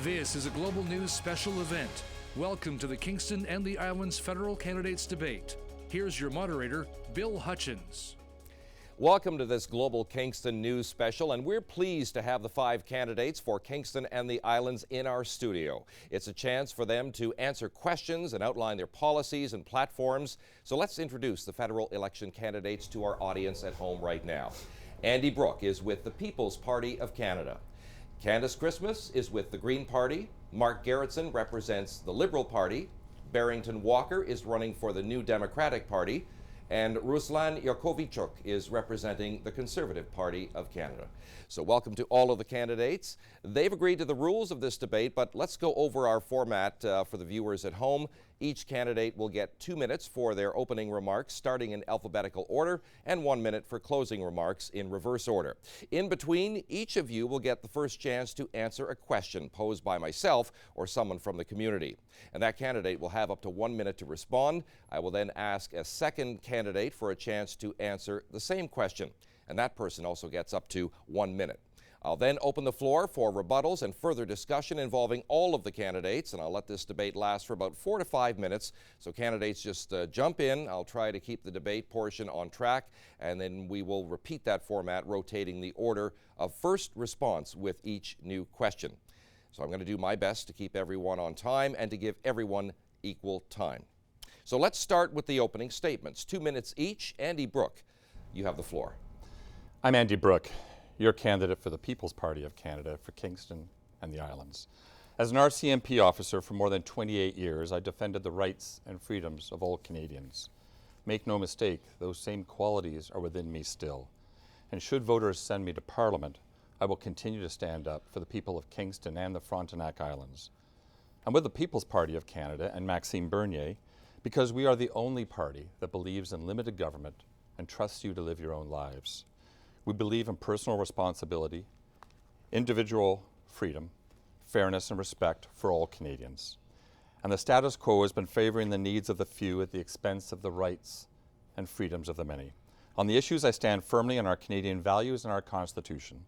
This is a Global News special event. Welcome to the Kingston and the Islands Federal Candidates Debate. Here's your moderator, Bill Hutchins. Welcome to this Global Kingston News special, and we're pleased to have the 5 candidates for Kingston and the Islands in our studio. It's a chance for them to answer questions and outline their policies and platforms. So let's introduce the federal election candidates to our audience at home right now. Andy Brooke is with the People's Party of Canada. Candace Christmas is with the Green Party. Mark Gerritsen represents the Liberal Party. Barrington Walker is running for the New Democratic Party. And Ruslan Yakovichuk is representing the Conservative Party of Canada. So welcome to all of the candidates. They've agreed to the rules of this debate, but let's go over our format for the viewers at home. Each candidate will get 2 minutes for their opening remarks, starting in alphabetical order, and 1 minute for closing remarks in reverse order. In between, each of you will get the first chance to answer a question posed by myself or someone from the community. And that candidate will have up to 1 minute to respond. I will then ask a second candidate for a chance to answer the same question, and that person also gets up to 1 minute. I'll then open the floor for rebuttals and further discussion involving all of the candidates, and I'll let this debate last for about 4 to 5 minutes. So candidates just jump in. I'll try to keep the debate portion on track, and then we will repeat that format, rotating the order of first response with each new question. So I'm going to do my best to keep everyone on time and to give everyone equal time. So let's start with the opening statements. 2 minutes each. Andy Brooke, you have the floor. I'm Andy Brooke, your candidate for the People's Party of Canada for Kingston and the Islands. As an RCMP officer for more than 28 years, I defended the rights and freedoms of all Canadians. Make no mistake, those same qualities are within me still. And should voters send me to Parliament, I will continue to stand up for the people of Kingston and the Frontenac Islands. I'm with the People's Party of Canada and Maxime Bernier because we are the only party that believes in limited government and trusts you to live your own lives. We believe in personal responsibility, individual freedom, fairness and respect for all Canadians. And the status quo has been favoring the needs of the few at the expense of the rights and freedoms of the many. On the issues, I stand firmly on our Canadian values and our Constitution.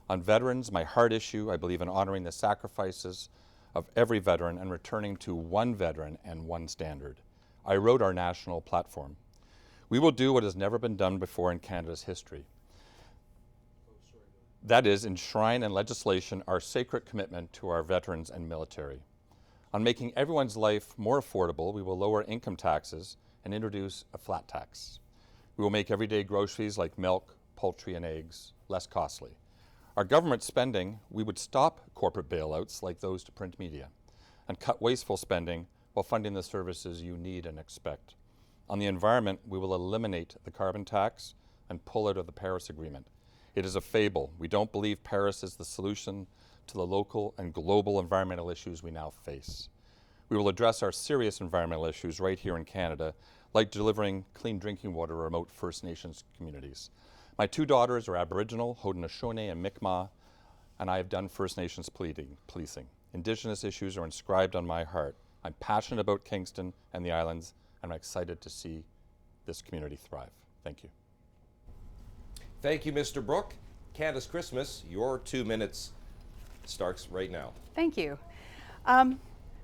On veterans, my heart issue, I believe in honoring the sacrifices of every veteran and returning to one veteran and one standard. I wrote our national platform. We will do what has never been done before in Canada's history. That is, enshrine in legislation our sacred commitment to our veterans and military. On making everyone's life more affordable, we will lower income taxes and introduce a flat tax. We will make everyday groceries like milk, poultry, and eggs less costly. Our government spending, we would stop corporate bailouts like those to print media and cut wasteful spending while funding the services you need and expect. On the environment, we will eliminate the carbon tax and pull out of the Paris Agreement. It is a fable. We don't believe Paris is the solution to the local and global environmental issues we now face. We will address our serious environmental issues right here in Canada, like delivering clean drinking water to remote First Nations communities. My 2 daughters are Aboriginal, Haudenosaunee and Mi'kmaq, and I have done First Nations policing. Indigenous issues are inscribed on my heart. I'm passionate about Kingston and the Islands, and I'm excited to see this community thrive. Thank you. Thank you, Mr. Brooke. Candace Christmas, your 2 minutes starts right now. Thank you.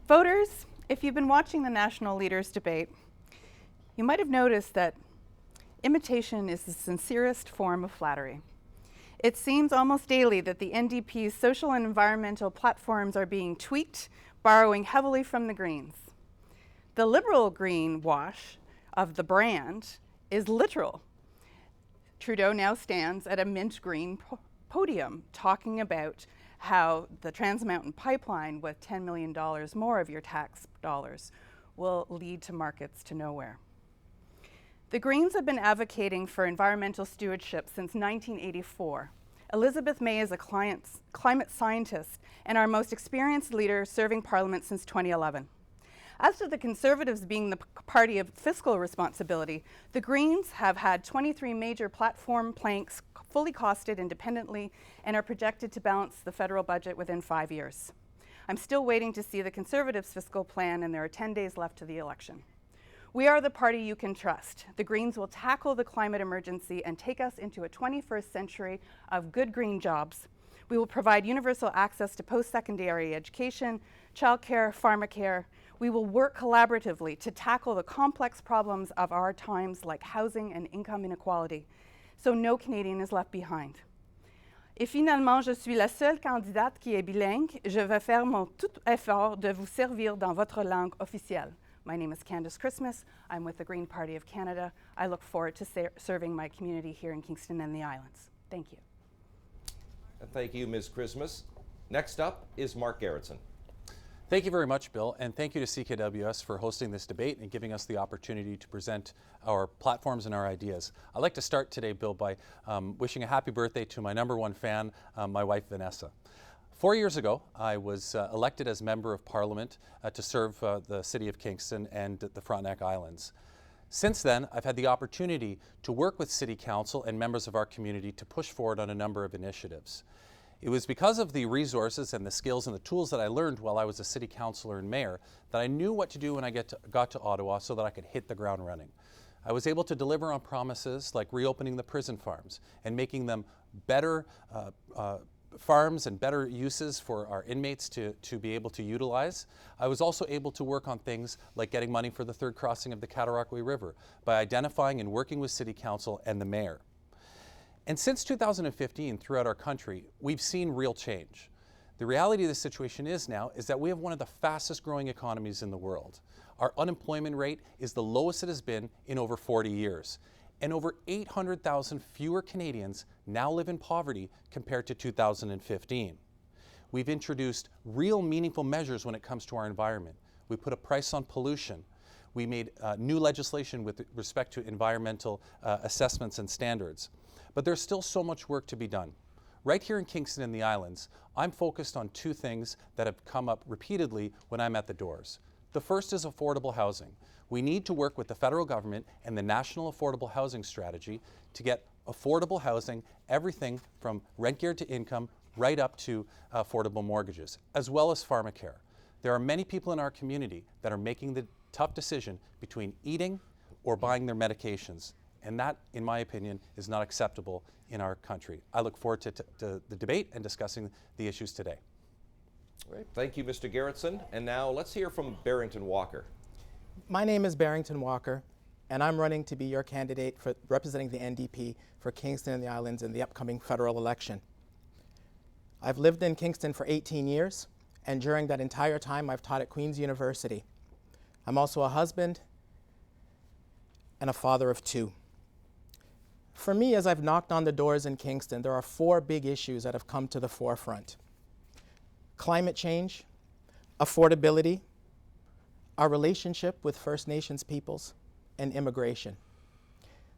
Voters, if you've been watching the national leaders debate, you might have noticed that imitation is the sincerest form of flattery. It seems almost daily that the NDP's social and environmental platforms are being tweaked, borrowing heavily from the Greens. The Liberal green wash of the brand is literal. Trudeau now stands at a mint green podium talking about how the Trans Mountain Pipeline, with $10 million more of your tax dollars, will lead to markets to nowhere. The Greens have been advocating for environmental stewardship since 1984. Elizabeth May is a climate scientist and our most experienced leader serving Parliament since 2011. As to the Conservatives being the party of fiscal responsibility, the Greens have had 23 major platform planks fully costed independently and are projected to balance the federal budget within 5 years. I'm still waiting to see the Conservatives' fiscal plan, and there are 10 days left to the election. We are the party you can trust. The Greens will tackle the climate emergency and take us into a 21st century of good green jobs We will provide universal access to post-secondary education, childcare, pharmacare. We will work collaboratively to tackle the complex problems of our times like housing and income inequality, so no Canadian is left behind. Et finalement, je suis la seule candidate qui est bilingue. Je vais faire mon tout effort de vous servir dans votre langue officielle. My name is Candace Christmas. I'm with the Green Party of Canada. I look forward to serving my community here in Kingston and the Islands. Thank you. And thank you, Ms. Christmas. Next up is Mark Gerritsen. Thank you very much, Bill, and thank you to CKWS for hosting this debate and giving us the opportunity to present our platforms and our ideas. I'd like to start today, Bill, by wishing a happy birthday to my #1 fan, my wife, Vanessa. 4 years ago, I was elected as Member of Parliament to serve the City of Kingston and the Frontenac Islands. Since then, I've had the opportunity to work with City Council and members of our community to push forward on a number of initiatives. It was because of the resources and the skills and the tools that I learned while I was a city councillor and mayor that I knew what to do when I got to Ottawa so that I could hit the ground running. I was able to deliver on promises like reopening the prison farms and making them better farms and better uses for our inmates to be able to utilize. I was also able to work on things like getting money for the third crossing of the Cataraqui River by identifying and working with City Council and the mayor. And since 2015, throughout our country, we've seen real change. The reality of the situation is that we have one of the fastest growing economies in the world. Our unemployment rate is the lowest it has been in over 40 years. And over 800,000 fewer Canadians now live in poverty compared to 2015. We've introduced real meaningful measures when it comes to our environment. We put a price on pollution. We made new legislation with respect to environmental assessments and standards. But there's still so much work to be done. Right here in Kingston and the Islands, I'm focused on two things that have come up repeatedly when I'm at the doors. The first is affordable housing. We need to work with the federal government and the National Affordable Housing Strategy to get affordable housing, everything from rent geared to income right up to affordable mortgages, as well as pharmacare. There are many people in our community that are making the tough decision between eating or buying their medications. And that, in my opinion, is not acceptable in our country. I look forward to the debate and discussing the issues today. Great. Thank you, Mr. Gerritsen. And now let's hear from Barrington Walker. My name is Barrington Walker, and I'm running to be your candidate for representing the NDP for Kingston and the Islands in the upcoming federal election. I've lived in Kingston for 18 years, and during that entire time, I've taught at Queen's University. I'm also a husband and a father of 2. For me, as I've knocked on the doors in Kingston, there are 4 big issues that have come to the forefront: climate change, affordability, our relationship with First Nations peoples, and immigration.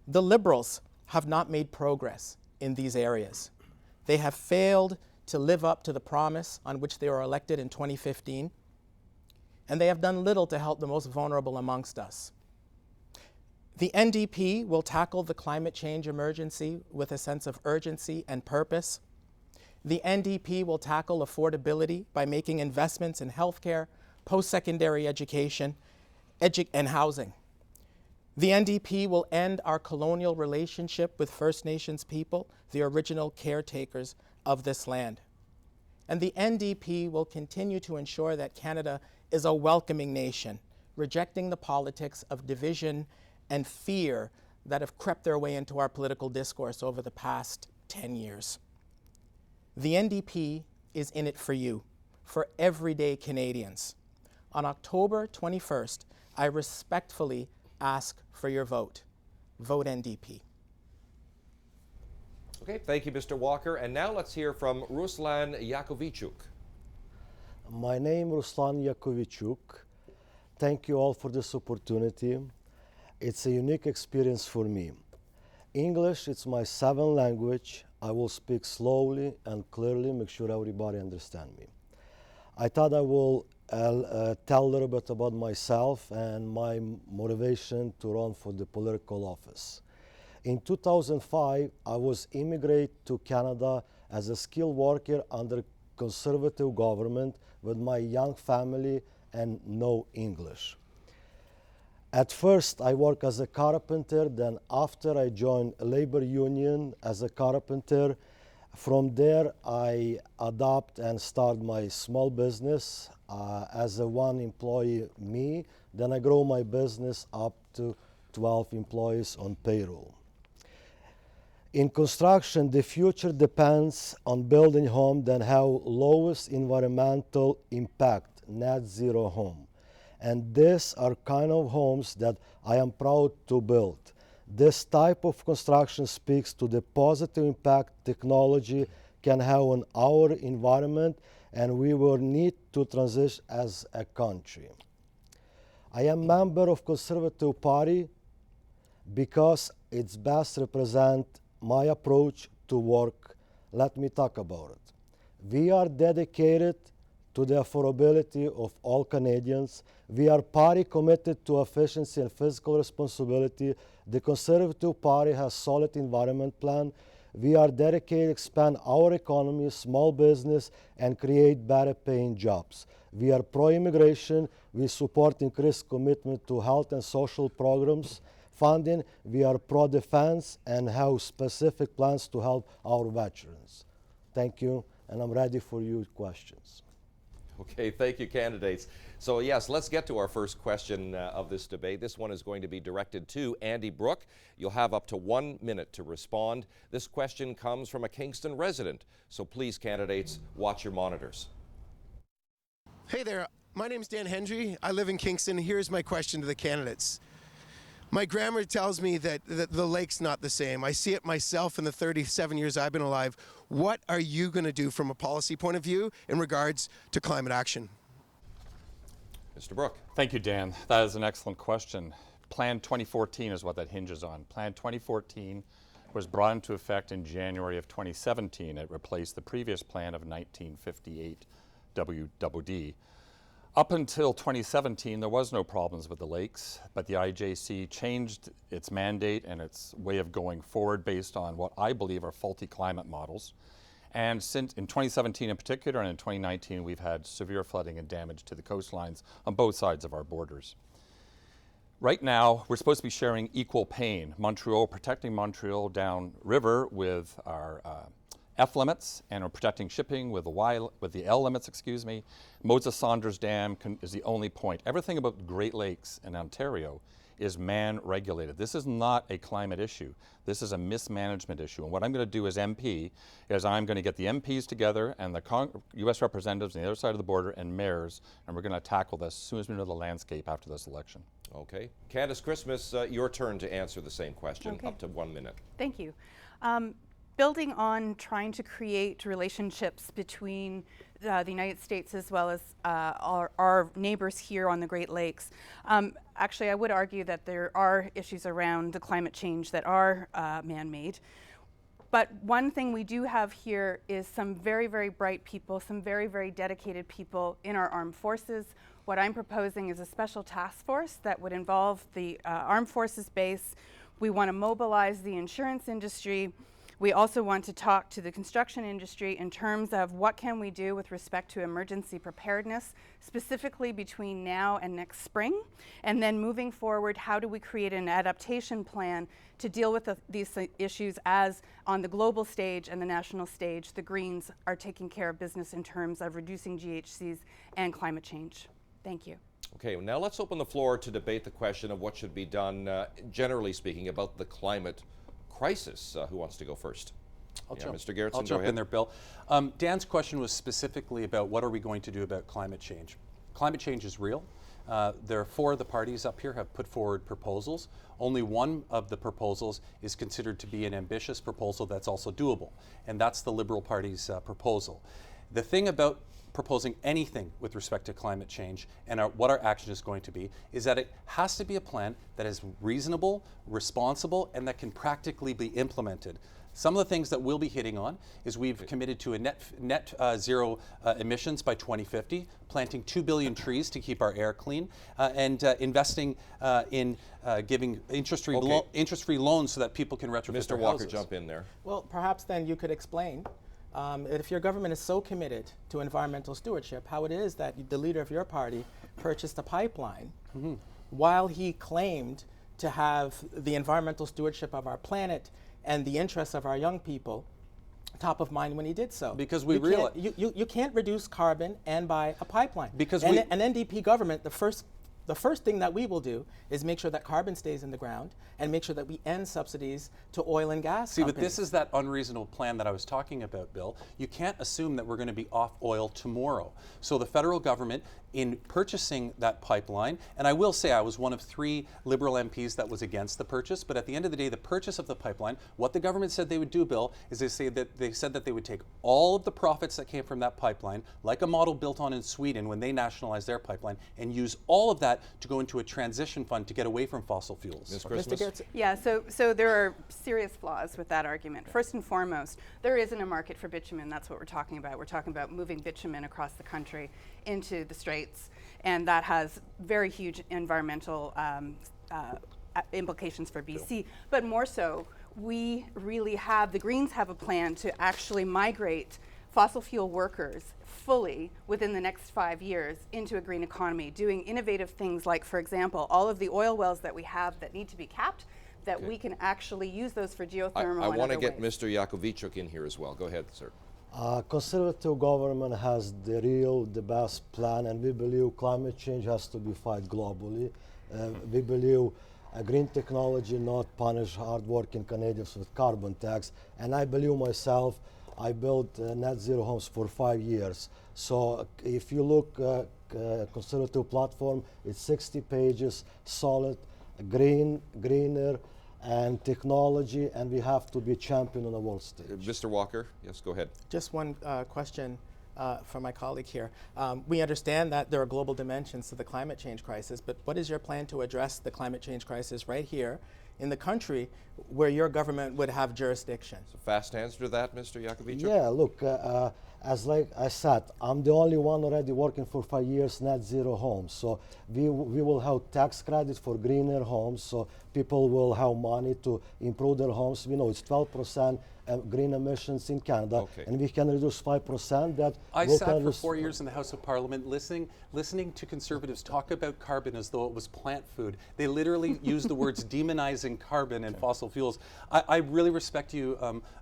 The Liberals have not made progress in these areas. They have failed to live up to the promise on which they were elected in 2015, and they have done little to help the most vulnerable amongst us. The NDP will tackle the climate change emergency with a sense of urgency and purpose. The NDP will tackle affordability by making investments in healthcare, post-secondary education, and housing. The NDP will end our colonial relationship with First Nations people, the original caretakers of this land. And the NDP will continue to ensure that Canada is a welcoming nation, rejecting the politics of division and fear that have crept their way into our political discourse over the past 10 years. The NDP is in it for you, for everyday Canadians. On October 21st, I respectfully ask for your vote. Vote NDP. Okay, thank you, Mr. Walker. And now let's hear from Ruslan Yakovichuk. My name is Ruslan Yakovichuk. Thank you all for this opportunity. It's a unique experience for me. English, it's my 7th language. I will speak slowly and clearly, make sure everybody understands me. I thought I will tell a little bit about myself and my motivation to run for the political office. In 2005, I was immigrated to Canada as a skilled worker under conservative government with my young family and no English. At first, I worked as a carpenter. Then after I joined a labor union as a carpenter, From there, I adopt and start my small business as a one employee me. Then I grow my business up to 12 employees on payroll. In construction, the future depends on building home that have lowest environmental impact, net zero home. And these are kind of homes that I am proud to build. This type of construction speaks to the positive impact technology can have on our environment, and we will need to transition as a country. I am member of Conservative Party because it's best represent my approach to work. Let me talk about it. We are dedicated to the affordability of all Canadians. We are party committed to efficiency and fiscal responsibility. The Conservative Party has solid environment plan. We are dedicated to expand our economy, small business, and create better paying jobs. We are pro-immigration. We support increased commitment to health and social programs funding. We are pro-defense and have specific plans to help our veterans. Thank you, and I'm ready for your questions. Okay, thank you, candidates. So yes, let's get to our first question of this debate. This one is going to be directed to Andy Brooke. You'll have up to 1 minute to respond. This question comes from a Kingston resident, so please, candidates, watch your monitors. Hey there, my name's Dan Hendry. I live in Kingston. Here's my question to the candidates. My grandma tells me that the lake's not the same. I see it myself in the 37 years I've been alive. What are you going to do from a policy point of view in regards to climate action? Mr. Brooke. Thank you, Dan. That is an excellent question. Plan 2014 is what that hinges on. Plan 2014 was brought into effect in January of 2017. It replaced the previous plan of 1958 WWD. Up until 2017, there was no problems with the lakes, but the IJC changed its mandate and its way of going forward based on what I believe are faulty climate models. And since in 2017 in particular, and in 2019, we've had severe flooding and damage to the coastlines on both sides of our borders. Right now, we're supposed to be sharing equal pain. Montreal, protecting Montreal downriver with our F limits, and we're protecting shipping with the L limits, excuse me. Moses Saunders Dam is the only point. Everything about the Great Lakes in Ontario is man-regulated. This is not a climate issue. This is a mismanagement issue. And what I'm going to do as MP is I'm going to get the MPs together and the U.S. representatives on the other side of the border and mayors, and we're going to tackle this as soon as we know the landscape after this election. Okay. Candace Christmas, your turn to answer the same question, Okay. up to 1 minute. Thank you. Building on trying to create relationships between the United States as well as our neighbors here on the Great Lakes. Actually, I would argue that there are issues around the climate change that are man-made. But one thing we do have here is some very, very bright people, some very, very dedicated people in our armed forces. What I'm proposing is a special task force that would involve the armed forces base. We want to mobilize the insurance industry. We also want to talk to the construction industry in terms of what can we do with respect to emergency preparedness, specifically between now and next spring. And then moving forward, how do we create an adaptation plan to deal with these issues as on the global stage and the national stage, the Greens are taking care of business in terms of reducing GHGs and climate change. Thank you. Okay, well, now let's open the floor to debate the question of what should be done, generally speaking, about the climate crisis. Who wants to go first? Mr. Gerritsen, I'll jump in there, Bill. Dan's question was specifically about what are we going to do about climate change. Climate change is real. There are 4 of the parties up here have put forward proposals. Only one of the proposals is considered to be an ambitious proposal that's also doable, and that's the Liberal Party's proposal. The thing about proposing anything with respect to climate change and what our action is going to be is that it has to be a plan that is reasonable, responsible, and that can practically be implemented. Some of the things that we'll be hitting on is we've committed to a net zero emissions by 2050, planting 2 billion trees to keep our air clean, and investing in giving interest-free loans so that people can retrofit Mr. their Walker, houses. jump in there. Well, perhaps then you could explain if your government is so committed to environmental stewardship, how it is that the leader of your party purchased a pipeline while he claimed to have the environmental stewardship of our planet and the interests of our young people top of mind when he did so. Because we you realize you can't reduce carbon and buy a pipeline. Because an NDP government, the first thing that we will do is make sure that carbon stays in the ground and make sure that we end subsidies to oil and gas See, companies. but this is that unreasonable plan that I was talking about, Bill. You can't assume that we're going to be off oil tomorrow. So the federal government, in purchasing that pipeline, and I will say I was one of 3 Liberal MPs that was against the purchase, but at the end of the day, the purchase of the pipeline, what the government said they would do, Bill, is they said that they would take all of the profits that came from that pipeline, like a model built on in Sweden when they nationalized their pipeline, and use all of that to go into a transition fund to get away from fossil fuels. Ms. Christmas? Yeah, so there are serious flaws with that argument. First and foremost, there isn't a market for bitumen. That's what we're talking about. We're talking about moving bitumen across the country into the Straits, and that has very huge environmental implications for BC. But more so, we really have, the Greens have a plan to actually migrate fossil fuel workers fully within the next 5 years into a green economy, doing innovative things like, for example, all of the oil wells that we have that need to be capped, that we can actually use those for geothermal. I want to get ways. Mr. Yakovichuk in here as well. Go ahead, sir. Conservative government has the best plan, and we believe climate change has to be fight globally. We believe green technology not punish hardworking Canadians with carbon tax, and I believe myself, I built net zero homes for 5 years. So if you look conservative platform, it's 60 pages, solid, greener, and technology, and we have to be champion on the world stage. Mr. Walker, yes, go ahead. Just one question for my colleague here. We understand that there are global dimensions to the climate change crisis, but what is your plan to address the climate change crisis right here in the country where your government would have jurisdiction? So fast answer to that, Mr. Yakovichuk? Yeah, look, as like I said, I'm the only one already working for 5 years net zero homes. So we will have tax credits for greener homes, so people will have money to improve their homes. We know it's 12% green emissions in Canada, and we can reduce 5%. That I sat for 4 years in the House of Parliament listening to Conservatives talk about carbon as though it was plant food. They literally use the words demonizing carbon and fossil fuels. I really respect you,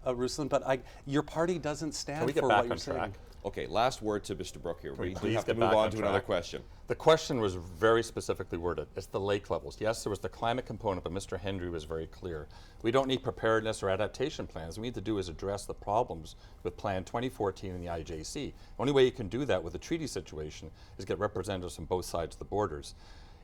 Ruslan, but your party doesn't stand for what you're saying. Okay, last word to Mr. Brooke here. We Please have to get move back on to track. another question. The question was very specifically worded. It's the lake levels. Yes, there was the climate component, but Mr. Hendry was very clear. We don't need preparedness or adaptation plans. What we need to do is address the problems with Plan 2014 and the IJC. The only way you can do that with the treaty situation is get representatives from both sides of the borders.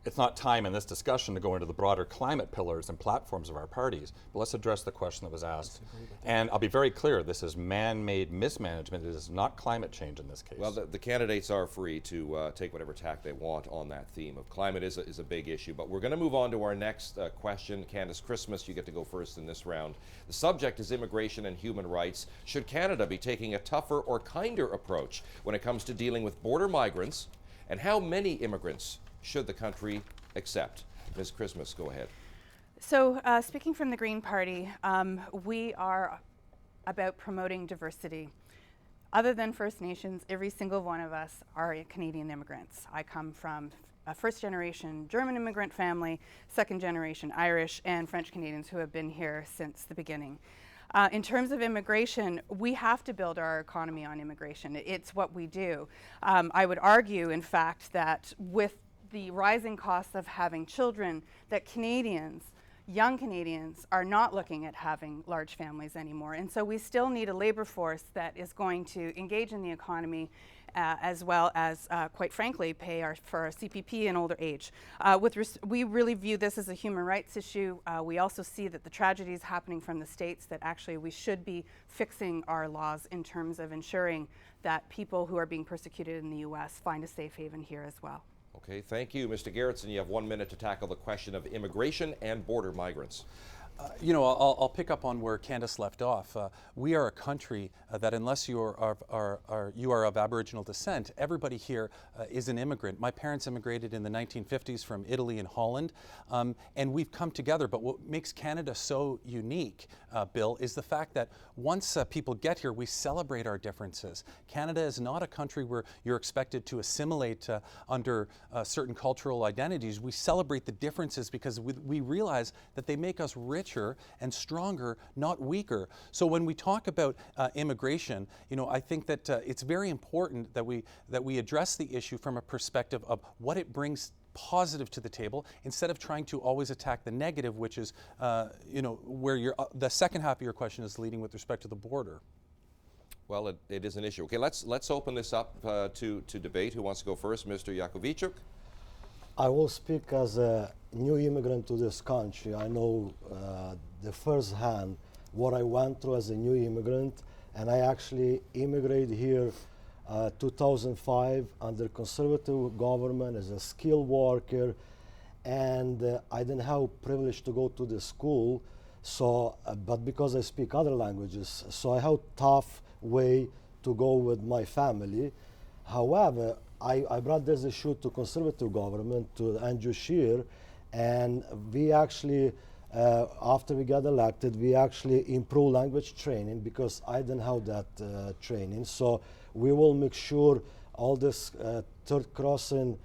It's not time in this discussion to go into the broader climate pillars and platforms of our parties, but let's address the question that was asked. And I'll be very clear, this is man-made mismanagement. It is not climate change in this case. Well, the candidates are free to take whatever tack they want on that theme of climate is a big issue. But we're going to move on to our next question. Candace Christmas, you get to go first in this round. The subject is immigration and human rights. Should Canada be taking a tougher or kinder approach when it comes to dealing with border migrants? And how many immigrants should the country accept? Ms. Christmas, go ahead. So speaking from the Green Party, we are about promoting diversity. Other than First Nations, every single one of us are Canadian immigrants. I come from a first-generation German immigrant family, second-generation Irish, and French Canadians who have been here since the beginning. In terms of immigration, we have to build our economy on immigration. It's what we do. I would argue, in fact, that with the rising costs of having children, that Canadians, young Canadians, are not looking at having large families anymore. And so we still need a labor force that is going to engage in the economy as well as, quite frankly, pay for our CPP in older age. We really view this as a human rights issue. We also see that the tragedies happening from the States, that actually we should be fixing our laws in terms of ensuring that people who are being persecuted in the U.S. find a safe haven here as well. Okay, thank you. Mr. Gerritsen, you have 1 minute to tackle the question of immigration and border migrants. You know, I'll pick up on where Candace left off. We are a country that unless you are of Aboriginal descent, everybody here is an immigrant. My parents immigrated in the 1950s from Italy and Holland, and we've come together. But what makes Canada so unique, Bill, is the fact that once people get here, we celebrate our differences. Canada is not a country where you're expected to assimilate under certain cultural identities. We celebrate the differences because we realize that they make us rich richer and stronger, not weaker. So when we talk about immigration, I think that it's very important that we address the issue from a perspective of what it brings positive to the table, instead of trying to always attack the negative, which is, where the second half of your question is leading with respect to the border. Well, it is an issue. Okay, let's open this up to debate. Who wants to go first? Mr. Yakovichuk? I will speak as a new immigrant to this country. I know the first hand what I went through as a new immigrant, and I actually immigrated here 2005 under conservative government as a skilled worker, and I didn't have privilege to go to the school, so but because I speak other languages, so I have tough way to go with my family. However, I brought this issue to conservative government, to Andrew Scheer, and we actually, after we got elected, we actually improved language training because I didn't have that training. So we will make sure all this third crossing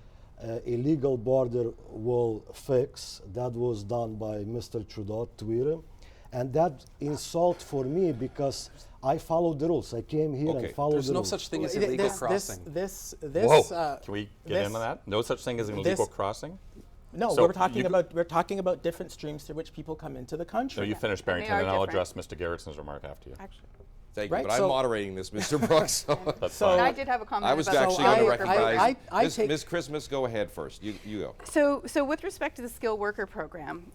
illegal border will fix. That was done by Mr. Trudeau, Twitter. And that insult for me because I followed the rules. I came here and followed There's the no rules. such thing as illegal crossing. Whoa! Can we get in on that? No such thing as an illegal crossing? No, So we're talking about different streams through which people come into the country. No, you finish, Barrington, are and I'll different. address Mr. Garrettson's remark after you. Actually. Thank Right, you, but I'm so- moderating this, Mr. Brooks. That's So- fine. I did have a comment I was about actually the going to skilled worker recognize program. Ms. Christmas. Go ahead first. You go. So with respect to the skilled worker program,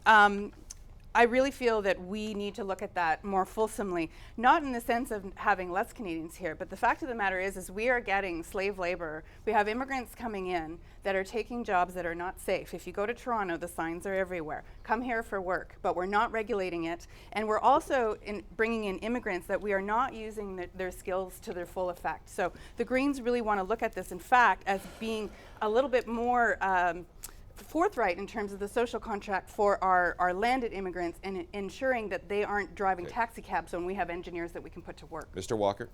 I really feel that we need to look at that more fulsomely, not in the sense of having less Canadians here, but the fact of the matter is we are getting slave labor. We have immigrants coming in that are taking jobs that are not safe. If you go to Toronto, the signs are everywhere. Come here for work, but we're not regulating it. And we're also bringing in immigrants that we are not using their skills to their full effect. So the Greens really want to look at this, in fact, as being a little bit more forthright in terms of the social contract for our landed immigrants and ensuring that they aren't driving taxi cabs when we have engineers that we can put to work. Mr. Walker?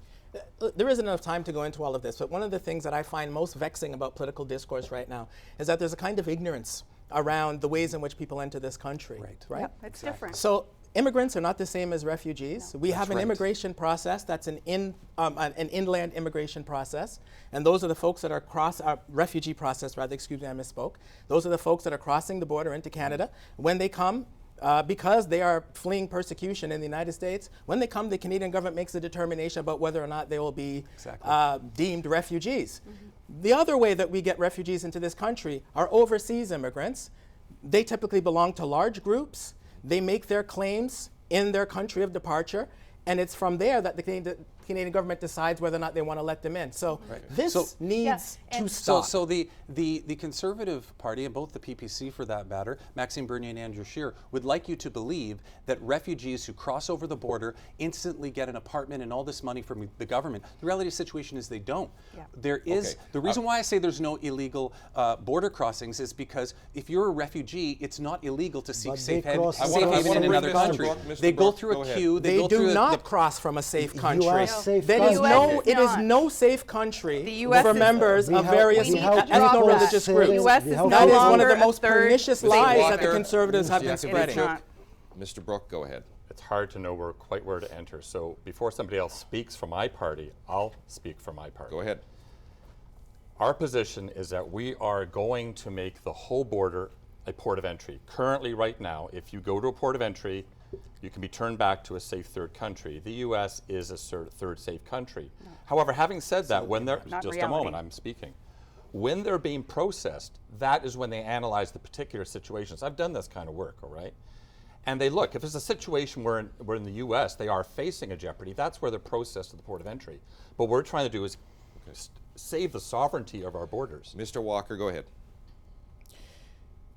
There isn't enough time to go into all of this, but one of the things that I find most vexing about political discourse right now is that there's a kind of ignorance around the ways in which people enter this country. Right? Yep, it's different. So immigrants are not the same as refugees. We have an immigration process that's an inland immigration process, and those are the folks that are refugee process, rather, excuse me, I misspoke. Those are the folks that are crossing the border into Canada. When they come, because they are fleeing persecution in the United States, when they come, the Canadian government makes a determination about whether or not they will be deemed refugees. The other way that we get refugees into this country are overseas immigrants. They typically belong to large groups. They make their claims in their country of departure, and it's from there that the Canadian government decides whether or not they want to let them in. So this needs to stop. So the Conservative Party, and both the PPC for that matter, Maxime Bernier and Andrew Scheer, would like you to believe that refugees who cross over the border instantly get an apartment and all this money from the government. The reality of the situation is they don't. There is, the reason why I say there's no illegal border crossings is because if you're a refugee, it's not illegal to seek safe haven in another country. They go through a queue. They go do through not cross from a safe country. safe There is country. no, no safe country The US for is- members We of have- various we have to ethno-religious drop groups. that. US is We no have That is one of longer the a most third pernicious state lies that Walker, the Conservatives have been Mr. spreading. not. Mr. Brook, go ahead. It's hard to know quite where to enter. So before somebody else speaks for my party, I'll speak for my party. Go ahead. Our position is that we are going to make the whole border a port of entry. Currently, right now, if you go to a port of entry, you can be turned back to a safe third country. The U.S. is a third safe country. However, having said that, when they're, Not just reality. a moment, I'm speaking. When they're being processed, that is when they analyze the particular situations. I've done this kind of work, all right? And they look, if it's a situation where in the U.S. they are facing a jeopardy, that's where they're processed to the port of entry. But what we're trying to do is save the sovereignty of our borders. Mr. Walker, go ahead.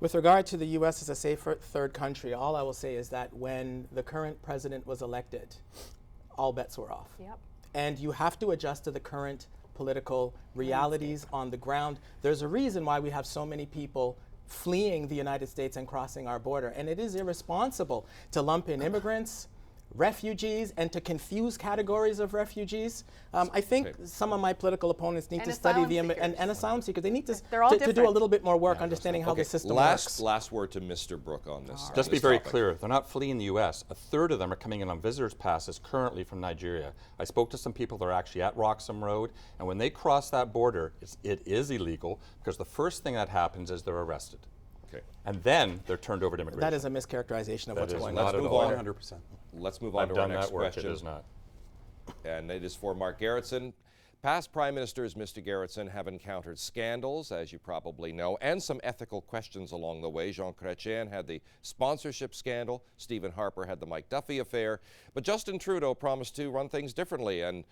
With regard to the U.S. as a safer third country, all I will say is that when the current president was elected, all bets were off. Yep. And you have to adjust to the current political realities on the ground. There's a reason why we have so many people fleeing the United States and crossing our border. And it is irresponsible to lump in immigrants, refugees and to confuse categories of refugees. I think some of my political opponents need to study and asylum seekers. They need to do a little bit more work understanding how the system works. Last word to Mr. Brooke on this. Just be very clear, they're not fleeing the U.S. A third of them are coming in on visitors' passes currently from Nigeria. I spoke to some people that are actually at Roxham Road, and when they cross that border, it is illegal because the first thing that happens is they're arrested. Okay. And then they're turned over to immigration. That is a mischaracterization of what's going on. Let's move on. 100%. Let's move on to our next question. It is not. And it is for Mark Gerritsen. Past prime ministers, Mr. Gerritsen, have encountered scandals, as you probably know, and some ethical questions along the way. Jean Chrétien had the sponsorship scandal. Stephen Harper had the Mike Duffy affair. But Justin Trudeau promised to run things differently and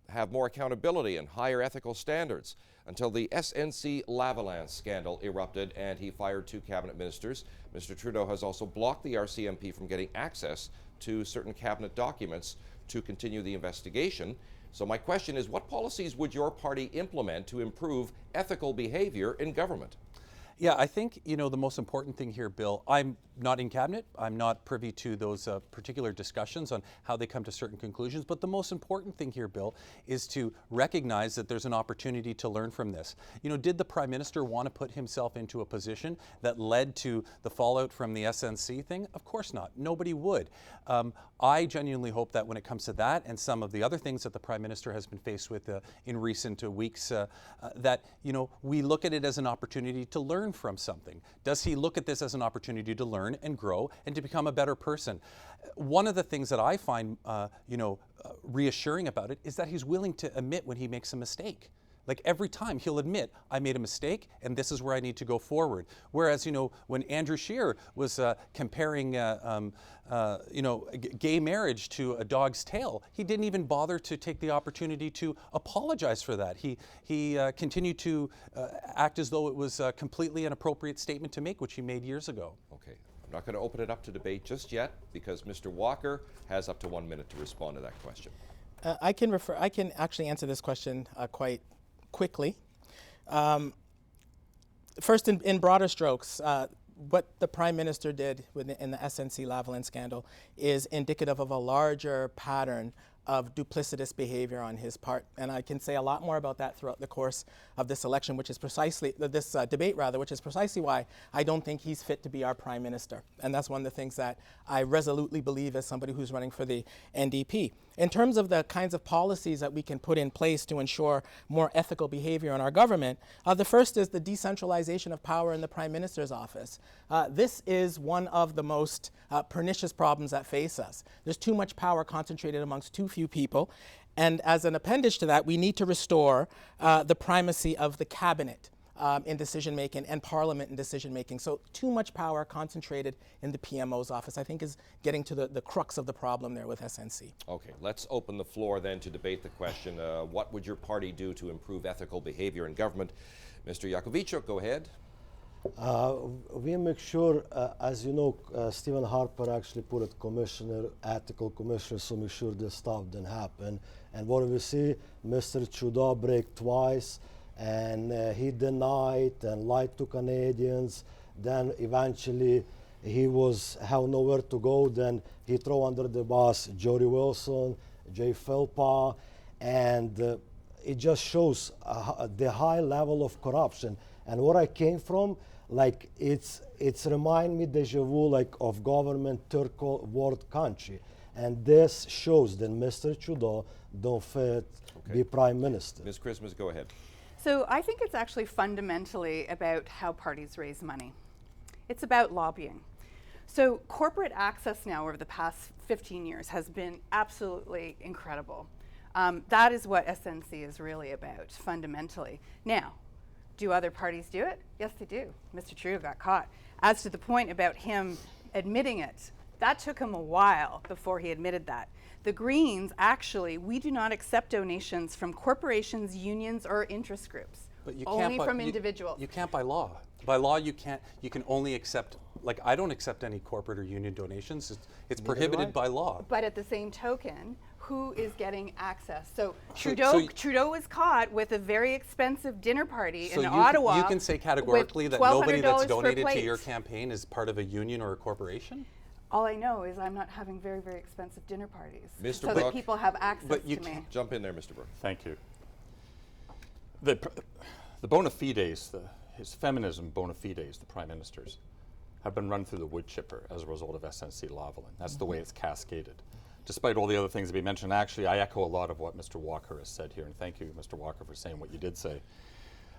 have more accountability and higher ethical standards until the SNC-Lavalin scandal erupted and he fired 2 cabinet ministers. Mr. Trudeau has also blocked the RCMP from getting access to certain cabinet documents to continue the investigation. So my question is, what policies would your party implement to improve ethical behavior in government? Yeah, I think, the most important thing here, Bill, I'm not in cabinet. I'm not privy to those particular discussions on how they come to certain conclusions. But the most important thing here, Bill, is to recognize that there's an opportunity to learn from this. Did the Prime Minister want to put himself into a position that led to the fallout from the SNC thing? Of course not. Nobody would. I genuinely hope that when it comes to that and some of the other things that the Prime Minister has been faced with in recent weeks, that, we look at it as an opportunity to learn from something. Does he look at this as an opportunity to learn and grow and to become a better person? One of the things that I find, reassuring about it is that he's willing to admit when he makes a mistake. Like every time he'll admit, I made a mistake and this is where I need to go forward. Whereas, when Andrew Scheer was comparing, gay marriage to a dog's tail, he didn't even bother to take the opportunity to apologize for that. He continued to act as though it was a completely inappropriate statement to make, which he made years ago. Okay. I'm not going to open it up to debate just yet because Mr. Walker has up to 1 minute to respond to that question. I can actually answer this question quite quickly. First, in broader strokes, what the Prime Minister did in the SNC-Lavalin scandal is indicative of a larger pattern of duplicitous behavior on his part. And I can say a lot more about that throughout the course of this election, which is precisely, this debate rather, which is precisely why I don't think he's fit to be our Prime Minister. And that's one of the things that I resolutely believe as somebody who's running for the NDP. In terms of the kinds of policies that we can put in place to ensure more ethical behavior in our government, the first is the decentralization of power in the Prime Minister's office. This is one of the most pernicious problems that face us. There's too much power concentrated amongst too few people. And as an appendage to that, we need to restore the primacy of the cabinet in decision-making and Parliament in decision-making. So too much power concentrated in the PMO's office, I think, is getting to the crux of the problem there with SNC. Okay, let's open the floor then to debate the question, what would your party do to improve ethical behavior in government? Mr. Yakovichuk, go ahead. We make sure, as you know, Stephen Harper actually put a ethical commissioner, so make sure this stuff didn't happen. And what we see, Mr. Trudeau break twice, and he denied and lied to Canadians. Then eventually he had nowhere to go. Then he threw under the bus Jody Wilson, Jay Philpott, and it just shows the high level of corruption. And where I came from, like it's remind me deja vu like of government third world country, and this shows that Mr. Trudeau don't fit be Prime Minister. Ms. Christmas, go ahead. So I think it's actually fundamentally about how parties raise money. It's about lobbying. So corporate access now over the past 15 years has been absolutely incredible. That is what SNC is really about, fundamentally. Now, do other parties do it? Yes, they do. Mr. Trudeau got caught. As to the point about him admitting it, that took him a while before he admitted that. The Greens, actually, we do not accept donations from corporations, unions, or interest groups. But you only can't from individuals. You can't by law. By law, you can't. You can only accept. Like I don't accept any corporate or union donations. It's prohibited by law. But at the same token, who is getting access? So Trudeau was caught with a very expensive dinner party in Ottawa. You can say categorically that nobody that's donated to your campaign is part of a union or a corporation? All I know is I'm not having very, very expensive dinner parties. Mr. So Brooke, that people have access but you to me. Jump in there, Mr. Brooke. Thank you. The bona fides, his feminism bona fides, the prime ministers, have been run through the wood chipper as a result of SNC-Lavalin. That's the way it's cascaded. Despite all the other things that we mentioned, actually, I echo a lot of what Mr. Walker has said here, and thank you, Mr. Walker, for saying what you did say.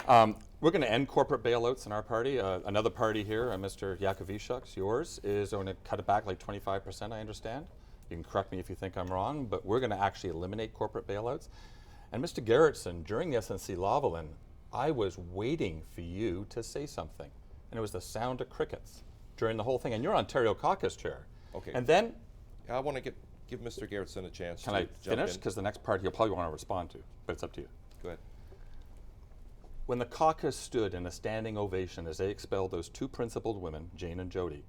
We're going to end corporate bailouts in our party. Another party here, Mr. Yakovichuk, yours, is going to cut it back like 25%, I understand. You can correct me if you think I'm wrong, but we're going to actually eliminate corporate bailouts. And Mr. Gerritsen, during the SNC-Lavalin, I was waiting for you to say something, and it was the sound of crickets during the whole thing. And you're Ontario Caucus Chair. Okay. And then, I want to give Mr. Gerritsen a chance can to I jump finish? in. Because the next part you'll probably want to respond to, but it's up to you. Go ahead. When the caucus stood in a standing ovation as they expelled those two principled women, Jane and Jody,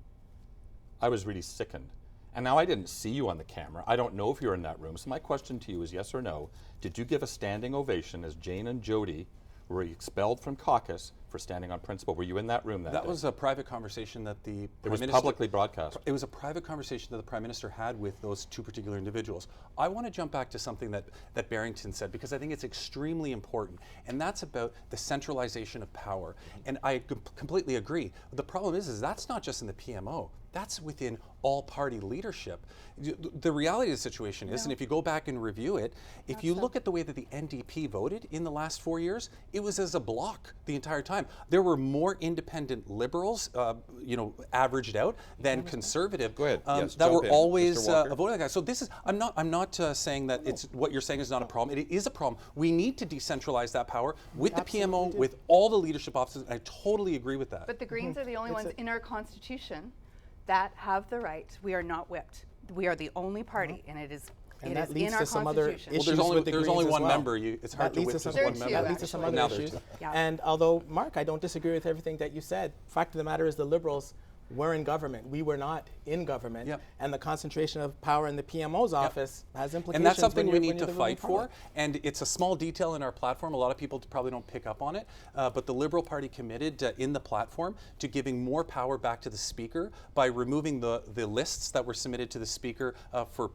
I was really sickened. And now I didn't see you on the camera. I don't know if you're in that room. So my question to you is yes or no. Did you give a standing ovation as Jane and Jody were expelled from caucus for standing on principle? Were you in that room that day? That was a private conversation that the It Prime was Minister, publicly broadcast. It was a private conversation that the Prime Minister had with those two particular individuals. I want to jump back to something that Barrington said, because I think it's extremely important, and that's about the centralization of power. And I completely agree. The problem is that's not just in the PMO. That's within all party leadership. The reality of the situation is, and if you go back and review it, if you look at the way that the NDP voted in the last 4 years, it was as a block the entire time. There were more independent Liberals, averaged out, than conservative. Go ahead. Yes, that jump were in, always Mr. Walker. voting like that. So this is, I'm not saying that it's what you're saying is not a problem. It is a problem. We need to decentralize that power with the PMO, with all the leadership offices. I totally agree with that. But the Greens are the only ones in our Constitution that have the right. We are not whipped. We are the only party, and it is And it that is leads in our to some other Constitution. issues there's only, with the there's Greens only as one well. member. It's hard to whip just There are one two, member. That leads to some actually. other Now there's issues. two. Yeah. And although, Mark, I don't disagree with everything that you said, fact of the matter is the Liberals were in government. We were not in government. Yep. And the concentration of power in the PMO's office has implications. And that's something when we you're- need when to you're the ruling fight party. for. And it's a small detail in our platform. A lot of people probably don't pick up on it. But the Liberal Party committed in the platform to giving more power back to the Speaker by removing the lists that were submitted to the Speaker for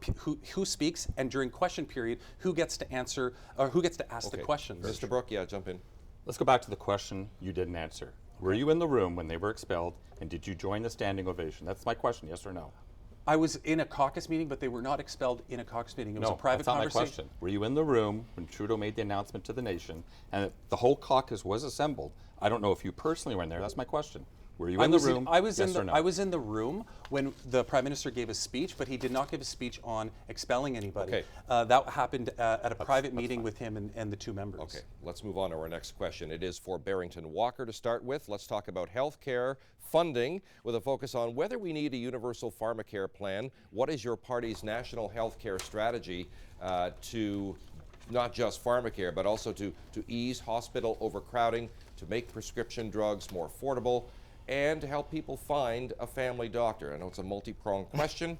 who speaks, and during question period, who gets to answer or who gets to ask the questions. Mr. Brooke, yeah, jump in. Let's go back to the question you didn't answer. Were you in the room when they were expelled, and did you join the standing ovation? That's my question, yes or no? I was in a caucus meeting, but they were not expelled in a caucus meeting. It was a private that's not my conversation. question. Were you in the room when Trudeau made the announcement to the nation, and the whole caucus was assembled? I don't know if you personally were in there. That's my question. Were you in the room? I was yes in the, or no? I was in the room when the Prime Minister gave a speech, but he did not give a speech on expelling anybody. Okay. That happened at a private meeting with him and the two members. Okay, let's move on to our next question. It is for Barrington Walker to start with. Let's talk about health care funding with a focus on whether we need a universal pharmacare plan. What is your party's national health care strategy to not just pharmacare, but also to ease hospital overcrowding, to make prescription drugs more affordable, and to help people find a family doctor? I know it's a multi-pronged question,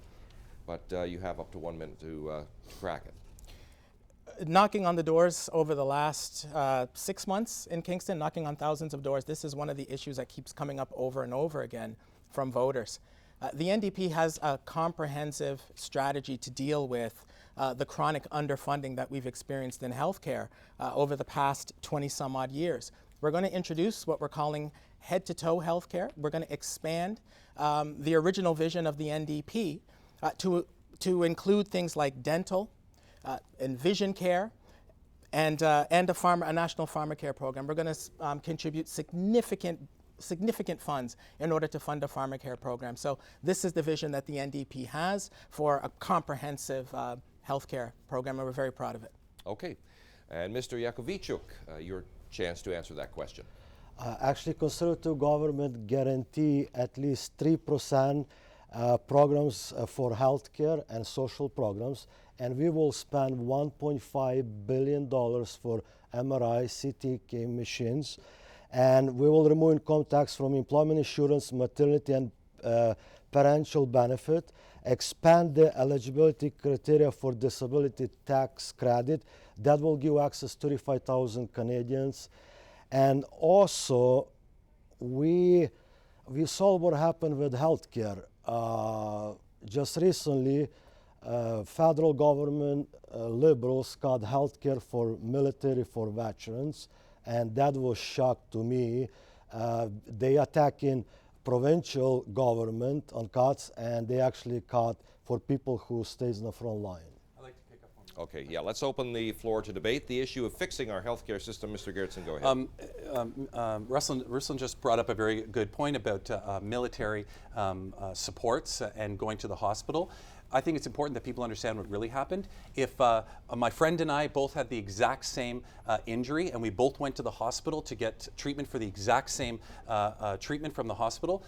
but you have up to 1 minute to crack it. Knocking on the doors over the last 6 months in Kingston, knocking on thousands of doors, this is one of the issues that keeps coming up over and over again from voters. The NDP has a comprehensive strategy to deal with the chronic underfunding that we've experienced in healthcare over the past 20 some odd years. We're going to introduce what we're calling head-to-toe healthcare. We're going to expand the original vision of the NDP to include things like dental and vision care, and a national pharmacare program. We're going to contribute significant funds in order to fund a pharmacare program. So this is the vision that the NDP has for a comprehensive healthcare program, and we're very proud of it. Okay, and Mr. Yakovichuk, your chance to answer that question. Actually, Conservative government guarantee at least 3% programs for healthcare and social programs, and we will spend $1.5 billion for MRI, CT machines, and we will remove income tax from employment insurance, maternity and parental benefit, expand the eligibility criteria for disability tax credit. That will give access to 35,000 Canadians. And also, we saw what happened with healthcare. just recently, federal government liberals cut health care for military, for veterans, and that was shock to me. They attacking provincial government on cuts, and they actually cut for people who stays in the front line. Okay, yeah, let's open the floor to debate the issue of fixing our healthcare system. Mr. Gerritsen, go ahead. Ruslan just brought up a very good point about military supports and going to the hospital. I think it's important that people understand what really happened. If my friend and I both had the exact same injury and we both went to the hospital to get treatment for the exact same treatment from the hospital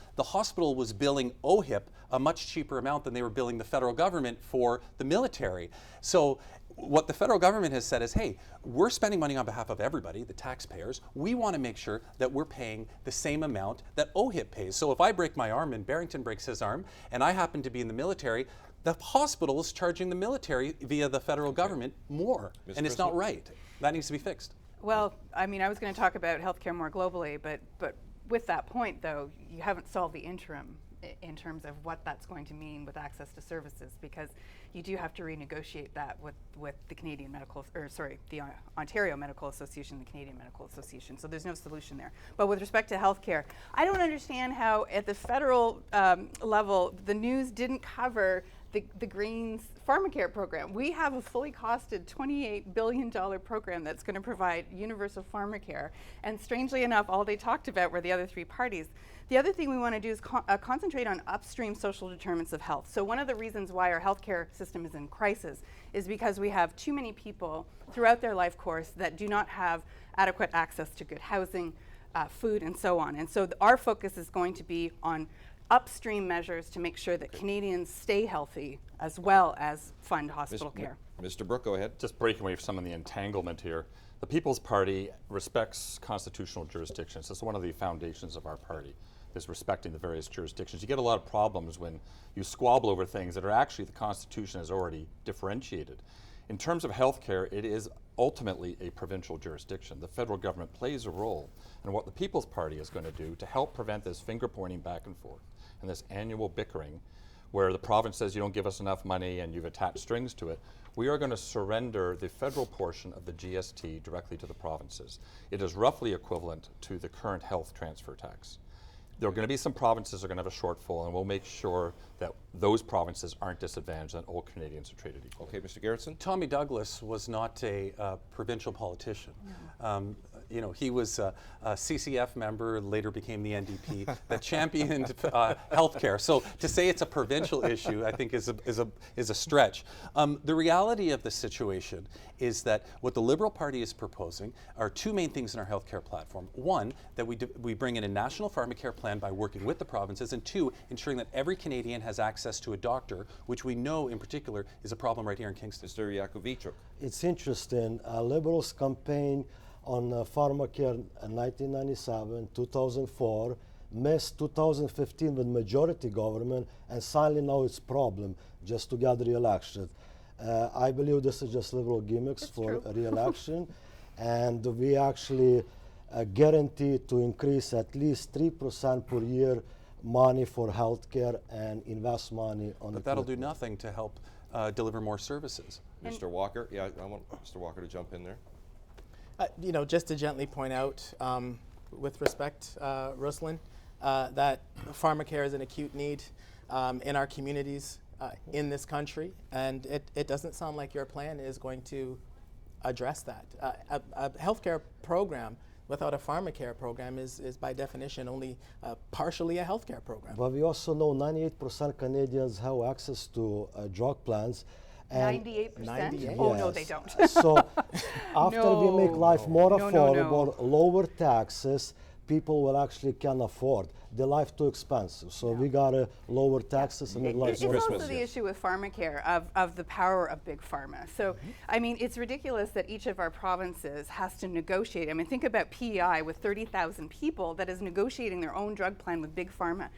was billing OHIP a much cheaper amount than they were billing the federal government for the military. So what the federal government has said is, hey, we're spending money on behalf of everybody, the taxpayers. We want to make sure that we're paying the same amount that OHIP pays. So if I break my arm and Barrington breaks his arm and I happen to be in the military, the hospital is charging the military via the federal government more, and it's not right. That needs to be fixed. Well, I mean, I was going to talk about healthcare more globally, but with that point, though, you haven't solved the interim in terms of what that's going to mean with access to services, because you do have to renegotiate that with the Canadian Medical, the Ontario Medical Association, the Canadian Medical Association. So there's no solution there. But with respect to healthcare, I don't understand how at the federal level the news didn't cover the Greens pharmacare program. We have a fully costed $28 billion program that's going to provide universal pharmacare. And strangely enough, all they talked about were the other three parties. The other thing we want to do is concentrate on upstream social determinants of health. So one of the reasons why our healthcare system is in crisis is because we have too many people throughout their life course that do not have adequate access to good housing, food, and so on. And so our focus is going to be on upstream measures to make sure that Canadians stay healthy as well as fund hospital care. Mr. Brooke, go ahead. Just breaking away from some of the entanglement here. The People's Party respects constitutional jurisdictions. It's one of the foundations of our party, is respecting the various jurisdictions. You get a lot of problems when you squabble over things that are actually the Constitution has already differentiated. In terms of healthcare, it is ultimately a provincial jurisdiction. The federal government plays a role in what the People's Party is going to do to help prevent this finger pointing back and forth and this annual bickering where the province says you don't give us enough money and you've attached strings to it. We are going to surrender the federal portion of the GST directly to the provinces. It is roughly equivalent to the current health transfer tax. There are going to be some provinces that are going to have a shortfall, and we'll make sure that those provinces aren't disadvantaged and all Canadians are treated equally. Okay, Mr. Gerritsen. Tommy Douglas was not a provincial politician. No. You know, he was a CCF member, later became the NDP, that championed healthcare. So to say it's a provincial issue, I think is a stretch. The reality of the situation is that what the Liberal Party is proposing are two main things in our healthcare platform. One, that we bring in a national pharmacare plan by working with the provinces, and two, ensuring that every Canadian has access to a doctor, which we know in particular is a problem right here in Kingston. Mr. Yakovichuk. It's interesting. Liberals campaign on pharmacare in 1997, 2004, missed 2015 with majority government, and suddenly now it's problem just to get re-elected. I believe this is just liberal gimmicks. That's for re-election, and we actually guarantee to increase at least 3% per year money for healthcare and invest money on. But that'll do nothing to help deliver more services. Mr. Walker, yeah, I want Mr. Walker to jump in there. You know, just to gently point out, with respect, Ruslan, that pharmacare is an acute need in our communities in this country, and it doesn't sound like your plan is going to address that. A healthcare program without a pharmacare program is by definition only partially a healthcare program. But we also know 98% Canadians have access to drug plans. 98%? Oh, no, they don't. So after we make life more affordable, lower taxes, people will actually can afford. The life too expensive, so we gotta lower taxes and make life more expensive. It's also the issue with pharmacare of the power of big pharma. So, I mean, it's ridiculous that each of our provinces has to negotiate. I mean, think about PEI with 30,000 people that is negotiating their own drug plan with big pharma.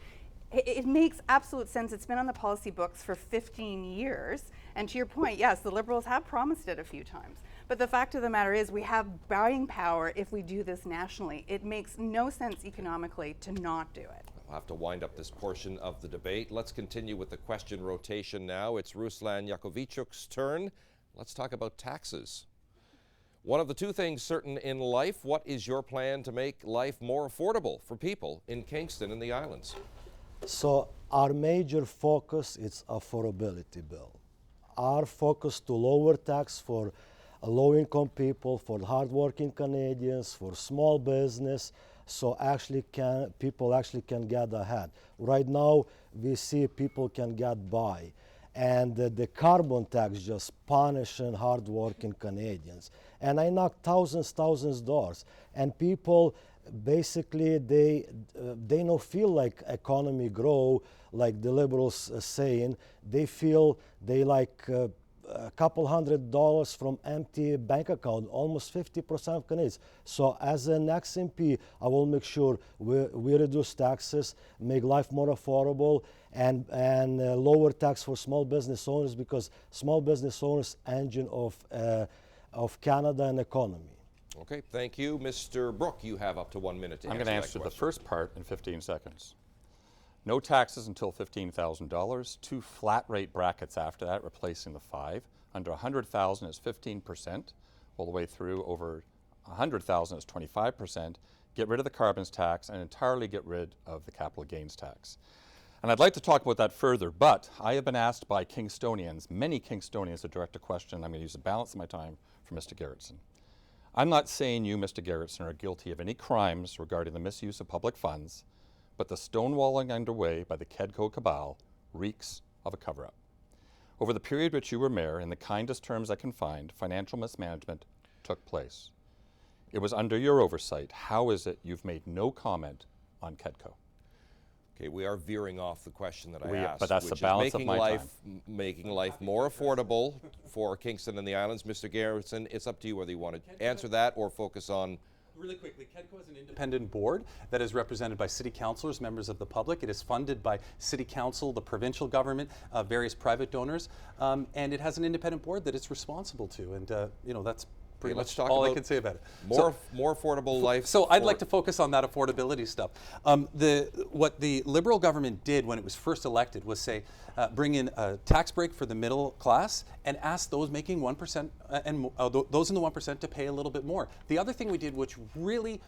It makes absolute sense. It's been on the policy books for 15 years. And to your point, yes, the Liberals have promised it a few times. But the fact of the matter is we have buying power if we do this nationally. It makes no sense economically to not do it. We'll have to wind up this portion of the debate. Let's continue with the question rotation now. It's Ruslan Yakovichuk's turn. Let's talk about taxes. One of the two things certain in life, what is your plan to make life more affordable for people in Kingston and the islands? So our major focus is affordability bill. Our focus to lower tax for low-income people, for hardworking Canadians, for small business, so people actually can get ahead. Right now, we see people can get by. And the carbon tax just punishing hardworking Canadians. And I knocked thousands doors. And people, basically, they don't feel like economy grow, like the liberals saying. They feel they like a couple $100 from empty bank account, almost 50% of Canadians. So as an ex-MP, I will make sure we reduce taxes, make life more affordable, and lower tax for small business owners, because small business owners engine of Canada and economy. Okay, thank you. Mr. Brook, you have up to 1 minute to I'm answer going to that answer the question. first part in 15 seconds. No taxes until $15,000, 2 flat rate brackets after that, replacing the 5. Under $100,000 is 15%, all the way through over $100,000 is 25%. Get rid of the carbon tax and entirely get rid of the capital gains tax. And I'd like to talk about that further, but I have been asked by Kingstonians, many Kingstonians, to direct a question. I'm going to use the balance of my time for Mr. Gerritsen. I'm not saying you, Mr. Gerritsen, are guilty of any crimes regarding the misuse of public funds, but the stonewalling underway by the KEDCO cabal reeks of a cover-up. Over the period which you were mayor, in the kindest terms I can find, financial mismanagement took place. It was under your oversight. How is it you've made no comment on KEDCO? Okay, we are veering off the question that I asked, but that's the which balance is of my time. making life more affordable for Kingston and the islands. Mr. Gerritsen, it's up to you whether you want to answer that or focus on. Really quickly, KEDCO is an independent board that is represented by city councillors, members of the public. It is funded by city council, the provincial government, various private donors, and it has an independent board that it's responsible to. And that's pretty much all I can say about it. More affordable life. So I'd like to focus on that affordability stuff. What the Liberal government did when it was first elected was say, bring in a tax break for the middle class and ask those making 1% and those in the 1% to pay a little bit more. The other thing we did, which really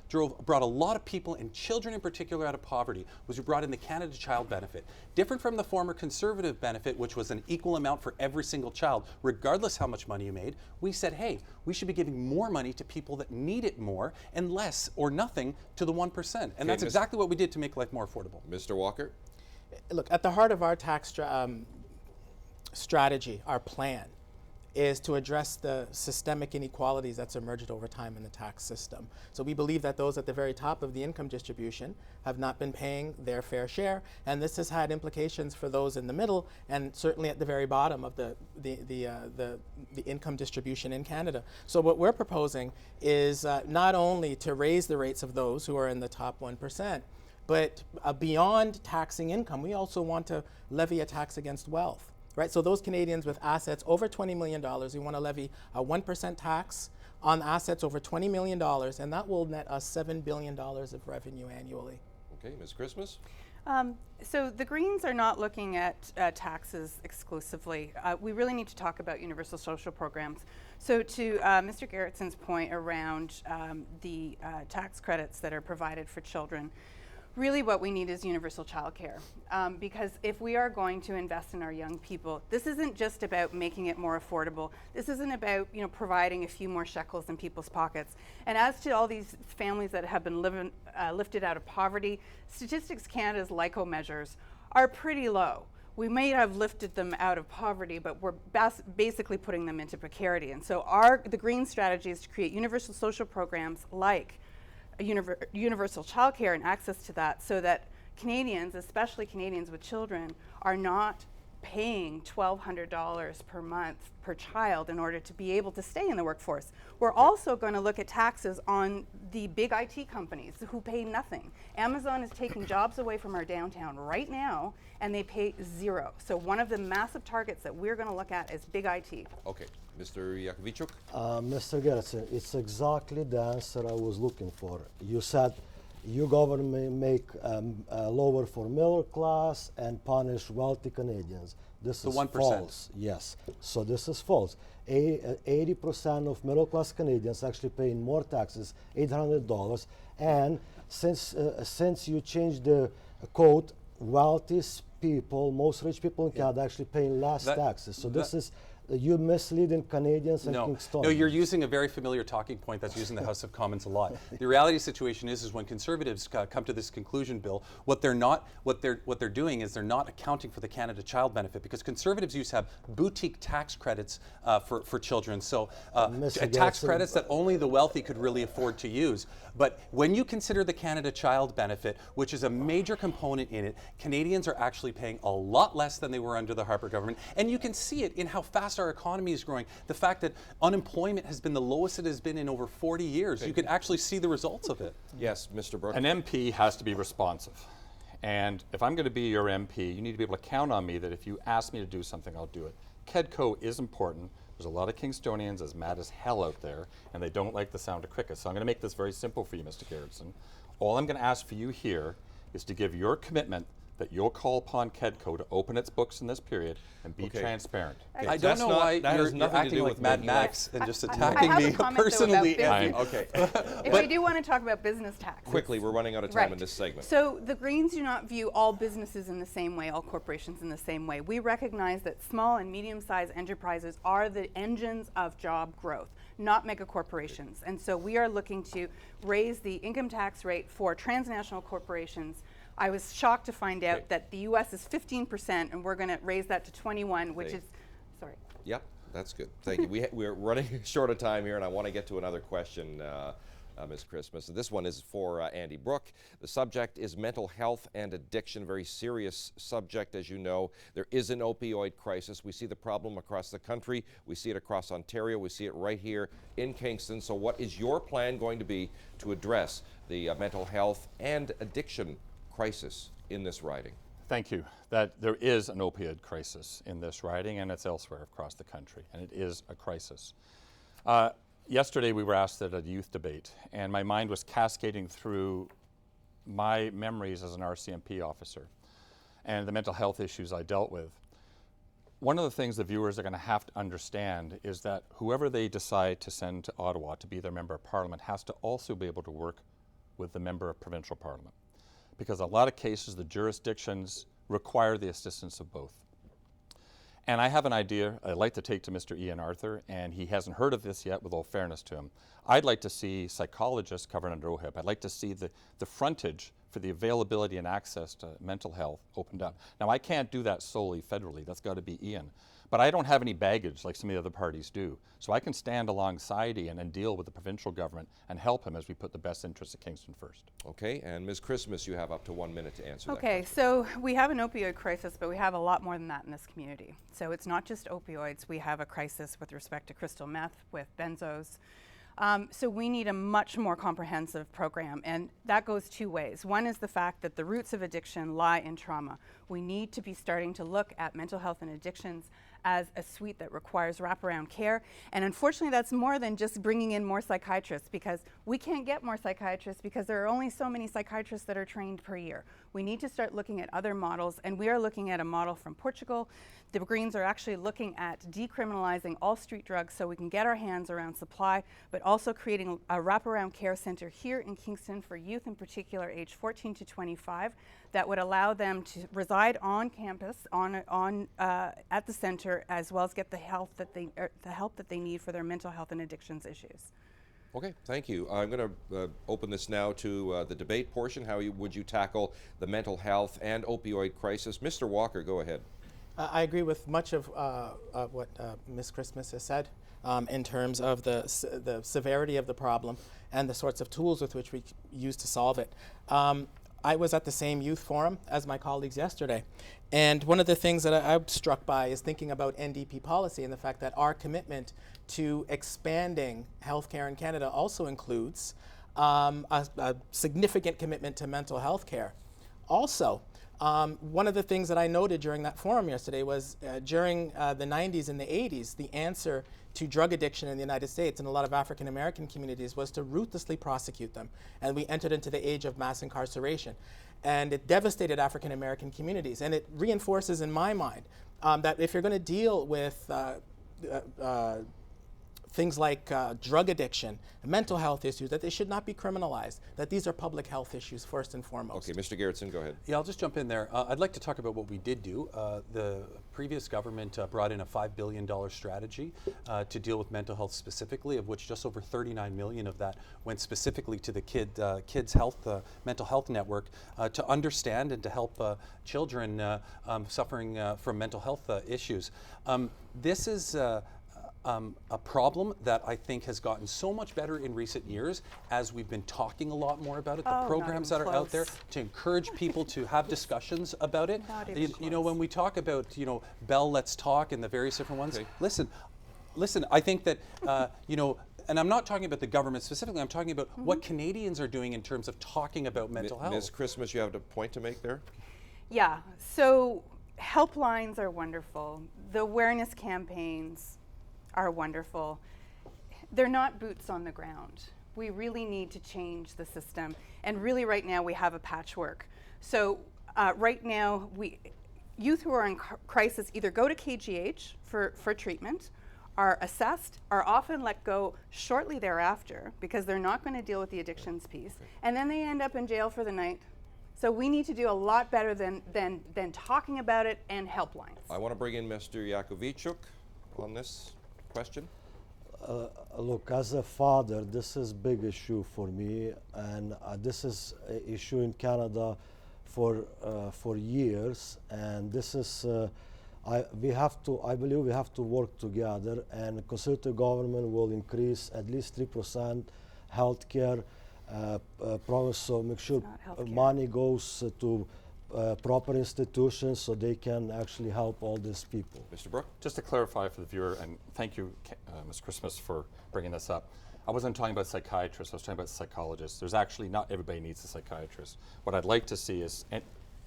brought a lot of people, and children in particular, out of poverty, was we brought in the Canada Child Benefit. Different from the former Conservative benefit, which was an equal amount for every single child, regardless how much money you made. We said, hey, we should be giving more money to people that need it more and less or nothing to the 1%. And that's exactly what we did to make life more affordable. Mr. Walker? Look, at the heart of our tax strategy, our plan, is to address the systemic inequalities that's emerged over time in the tax system. So we believe that those at the very top of the income distribution have not been paying their fair share, and this has had implications for those in the middle and certainly at the very bottom of the income distribution in Canada. So what we're proposing is not only to raise the rates of those who are in the top 1%, but beyond taxing income, we also want to levy a tax against wealth. Right, so those Canadians with assets over $20 million, we want to levy a 1% tax on assets over $20 million, and that will net us $7 billion of revenue annually. Okay, Ms. Christmas? So the Greens are not looking at taxes exclusively. We really need to talk about universal social programs. So to Mr. Gerritsen's point around the tax credits that are provided for children, really what we need is universal childcare, because if we are going to invest in our young people, this isn't just about making it more affordable. This isn't about providing a few more shekels in people's pockets. And as to all these families that have been lifted out of poverty, Statistics Canada's LICO measures are pretty low. We may have lifted them out of poverty, but we're basically putting them into precarity. And so the Green strategy is to create universal social programs like universal childcare and access to that, so that Canadians, especially Canadians with children, are not paying $1,200 per month per child in order to be able to stay in the workforce. We're also going to look at taxes on the big IT companies who pay nothing. Amazon is taking jobs away from our downtown right now, and they pay zero. So one of the massive targets that we're going to look at is big IT. Okay, Mr. Yakovichuk? Mr. Gerritsen, it's exactly the answer I was looking for. You said your government make lower for middle class and punish wealthy Canadians. This is 1%. false. Yes. So this is false. 80% of middle class Canadians actually paying more taxes, $800. And since you changed the code, wealthiest people, most rich people in Canada actually paying less taxes. So this is you're misleading Canadians and Kingston. No, you're using a very familiar talking point that's used in the House of Commons a lot. The reality situation is when Conservatives come to this conclusion, Bill, what they're doing is they're not accounting for the Canada Child Benefit, because Conservatives used to have boutique tax credits for children. So tax credits that only the wealthy could really afford to use. But when you consider the Canada Child Benefit, which is a major component in it, Canadians are actually paying a lot less than they were under the Harper government. And you can see it in how fast our economy is growing. The fact that unemployment has been the lowest it has been in over 40 years. You can actually see the results of it. Yes, Mr. Brooke. An MP has to be responsive. And if I'm going to be your MP, you need to be able to count on me that if you ask me to do something, I'll do it. KEDCO is important. There's a lot of Kingstonians as mad as hell out there, and they don't like the sound of crickets. So I'm going to make this very simple for you, Mr. Garretson. All I'm going to ask for you here is to give your commitment that you'll call upon KEDCO to open its books in this period and be transparent. I don't know why you're acting like Mad Max and just attacking me personally. If we do want to talk about business tax. Quickly, we're running out of time in this segment. So the Greens do not view all businesses in the same way, all corporations in the same way. We recognize that small and medium-sized enterprises are the engines of job growth, not mega corporations. And so we are looking to raise the income tax rate for transnational corporations. I was shocked to find out that the U.S. is 15%, and we're going to raise that to 21, which is, sorry. Yep, that's good. Thank you. We're running short of time here, and I want to get to another question, Ms. Christmas. And this one is for Andy Brooke. The subject is mental health and addiction, very serious subject, as you know. There is an opioid crisis. We see the problem across the country. We see it across Ontario. We see it right here in Kingston. So what is your plan going to be to address the mental health and addiction crisis in this riding? Thank you. That there is an opioid crisis in this riding, and it's elsewhere across the country, and it is a crisis. Yesterday we were asked at a youth debate, and my mind was cascading through my memories as an RCMP officer and the mental health issues I dealt with. One of the things the viewers are going to have to understand is that whoever they decide to send to Ottawa to be their member of parliament has to also be able to work with the member of provincial parliament, because in a lot of cases the jurisdictions require the assistance of both. And I have an idea I'd like to take to Mr. Ian Arthur, and he hasn't heard of this yet, with all fairness to him. I'd like to see psychologists covered under OHIP. I'd like to see the frontage for the availability and access to mental health opened up. Now, I can't do that solely federally. That's got to be Ian. But I don't have any baggage like some of the other parties do. So I can stand alongside Ian and deal with the provincial government and help him as we put the best interests of Kingston first. Okay, and Ms. Christmas, you have up to 1 minute to answer that question. So we have an opioid crisis, but we have a lot more than that in this community. So it's not just opioids. We have a crisis with respect to crystal meth, with benzos. So we need a much more comprehensive program, and that goes two ways. One is the fact that the roots of addiction lie in trauma. We need to be starting to look at mental health and addictions as a suite that requires wraparound care. And unfortunately, that's more than just bringing in more psychiatrists, because we can't get more psychiatrists because there are only so many psychiatrists that are trained per year. We need to start looking at other models, and we are looking at a model from Portugal. The Greens are actually looking at decriminalizing all street drugs so we can get our hands around supply, but also creating a wraparound care center here in Kingston for youth, in particular age 14 to 25, that would allow them to reside on campus, at the center, as well as get the help that they need for their mental health and addictions issues. Okay, thank you. I'm going to open this now to the debate portion. How would you tackle the mental health and opioid crisis? Mr. Walker, go ahead. I agree with much of what Ms. Christmas has said in terms of the severity of the problem and the sorts of tools with which we use to solve it. I was at the same youth forum as my colleagues yesterday, and one of the things that I'm struck by is thinking about NDP policy and the fact that our commitment to expanding healthcare in Canada also includes a significant commitment to mental health care. Also, one of the things that I noted during that forum yesterday was during the 90s and the 80s, the answer to drug addiction in the United States and a lot of African American communities was to ruthlessly prosecute them. And we entered into the age of mass incarceration. And it devastated African American communities. And it reinforces in my mind that if you're going to deal with things like drug addiction, mental health issues, that they should not be criminalized, that these are public health issues first and foremost. Okay, Mr. Gerritsen, go ahead. Yeah, I'll just jump in there. I'd like to talk about what we did do. The previous government brought in a $5 billion strategy to deal with mental health specifically, of which just over 39 million of that went specifically to the kids' health, mental health network, to understand and to help children suffering from mental health issues. This is a problem that I think has gotten so much better in recent years as we've been talking a lot more about it. The programs that are out there to encourage people to have discussions about it. You know, when we talk about, you know, Bell Let's Talk and the various different ones, listen, I think that, you know, and I'm not talking about the government specifically, I'm talking about what Canadians are doing in terms of talking about mental health. Ms. Christmas, you have a point to make there? Yeah, so helplines are wonderful. The awareness campaigns are wonderful. They're not boots on the ground. We really need to change the system. And really right now we have a patchwork. So right now, youth who are in crisis either go to KGH for treatment, are assessed, are often let go shortly thereafter because they're not going to deal with the addictions piece, and then they end up in jail for the night. So we need to do a lot better than talking about it and helplines. I want to bring in Mr. Yakovichuk on this question. Look, as a father, this is a big issue for me, and this is an issue in Canada for years, and this is I believe we have to work together, and Conservative government will increase at least 3% healthcare promise, so make sure money goes to proper institutions so they can actually help all these people. Mr. Brooke? Just to clarify for the viewer, and thank you, Ms. Christmas, for bringing this up. I wasn't talking about psychiatrists, I was talking about psychologists. There's actually, not everybody needs a psychiatrist. What I'd like to see is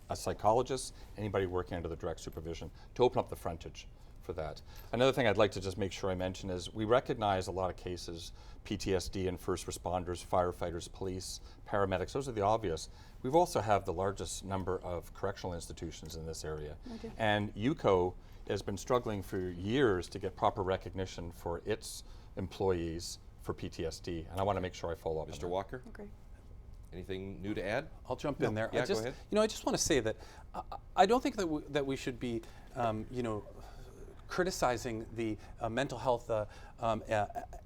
a psychologist, anybody working under the direct supervision, to open up the frontage for that. Another thing I'd like to just make sure I mention is we recognize a lot of cases, PTSD in first responders, firefighters, police, paramedics, those are the obvious. We've also have the largest number of correctional institutions in this area. And UCO has been struggling for years to get proper recognition for its employees for PTSD, and I want to make sure I follow up. Mr. Walker? Okay. Anything new to add? I'll jump in there. Yeah, go ahead. You know, I just want to say that I don't think that we should be, you know, criticizing the mental health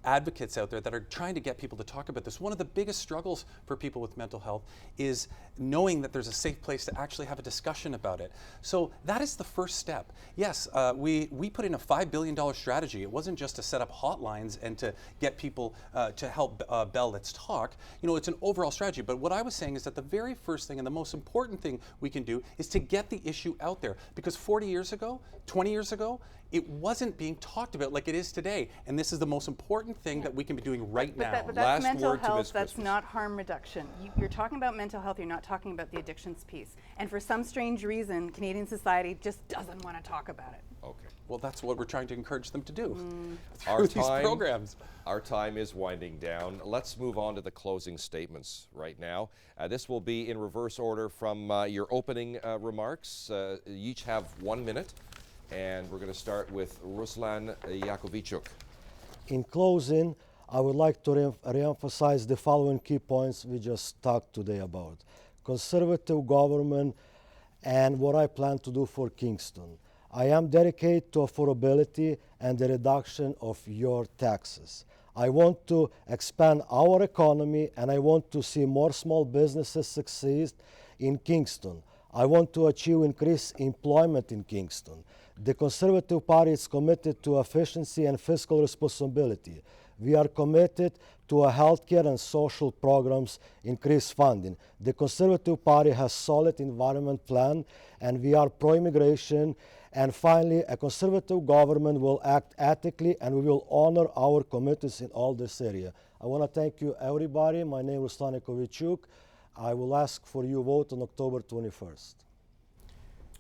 advocates out there that are trying to get people to talk about this. One of the biggest struggles for people with mental health is knowing that there's a safe place to actually have a discussion about it. So that is the first step. Yes, we put in a $5 billion strategy. It wasn't just to set up hotlines and to get people to help Bell Let's Talk. You know, it's an overall strategy. But what I was saying is that the very first thing and the most important thing we can do is to get the issue out there. Because 40 years ago, 20 years ago, it wasn't being talked about like it is today. And this is the most important thing that we can be doing right now. But that's mental health, that's not harm reduction. You're talking about mental health, you're not talking about the addictions piece. And for some strange reason, Canadian society just doesn't want to talk about it. Okay. Well, that's what we're trying to encourage them to do through these programs. Our time is winding down. Let's move on to the closing statements right now. This will be in reverse order from your opening remarks. You each have 1 minute. And we're going to start with Ruslan Yakovichuk. In closing, I would like to re-emphasize the following key points we just talked today about. Conservative government and what I plan to do for Kingston. I am dedicated to affordability and the reduction of your taxes. I want to expand our economy, and I want to see more small businesses succeed in Kingston. I want to achieve increased employment in Kingston. The Conservative Party is committed to efficiency and fiscal responsibility. We are committed to a healthcare and social programs increased funding. The Conservative Party has solid environment plan, and we are pro-immigration. And finally, a Conservative government will act ethically, and we will honor our commitments in all this area. I want to thank you, everybody. My name is Ruslan Yakovichuk. I will ask for your vote on October 21st.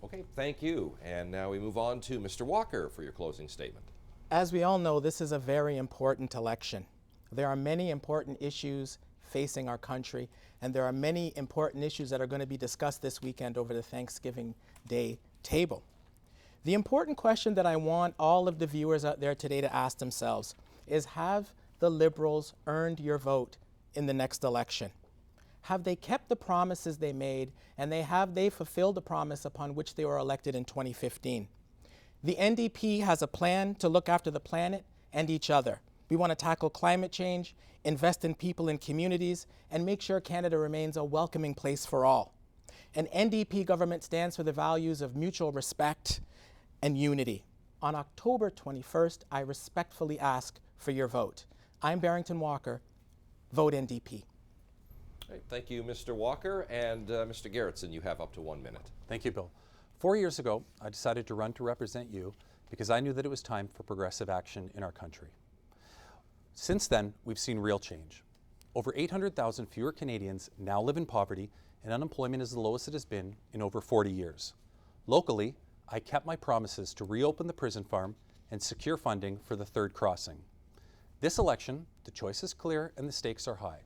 Okay, thank you. And now we move on to Mr. Walker for your closing statement. As we all know, this is a very important election. There are many important issues facing our country, and there are many important issues that are going to be discussed this weekend over the Thanksgiving Day table. The important question that I want all of the viewers out there today to ask themselves is, have the Liberals earned your vote in the next election? Have they kept the promises they made, and have they fulfilled the promise upon which they were elected in 2015? The NDP has a plan to look after the planet and each other. We want to tackle climate change, invest in people and communities, and make sure Canada remains a welcoming place for all. An NDP government stands for the values of mutual respect and unity. On October 21st, I respectfully ask for your vote. I'm Barrington Walker. Vote NDP. Right, thank you, Mr. Walker. And Mr. Gerritsen, you have up to 1 minute. Thank you, Bill. 4 years ago, I decided to run to represent you because I knew that it was time for progressive action in our country. Since then, we've seen real change. Over 800,000 fewer Canadians now live in poverty, and unemployment is the lowest it has been in over 40 years. Locally, I kept my promises to reopen the prison farm and secure funding for the third crossing. This election, the choice is clear and the stakes are high.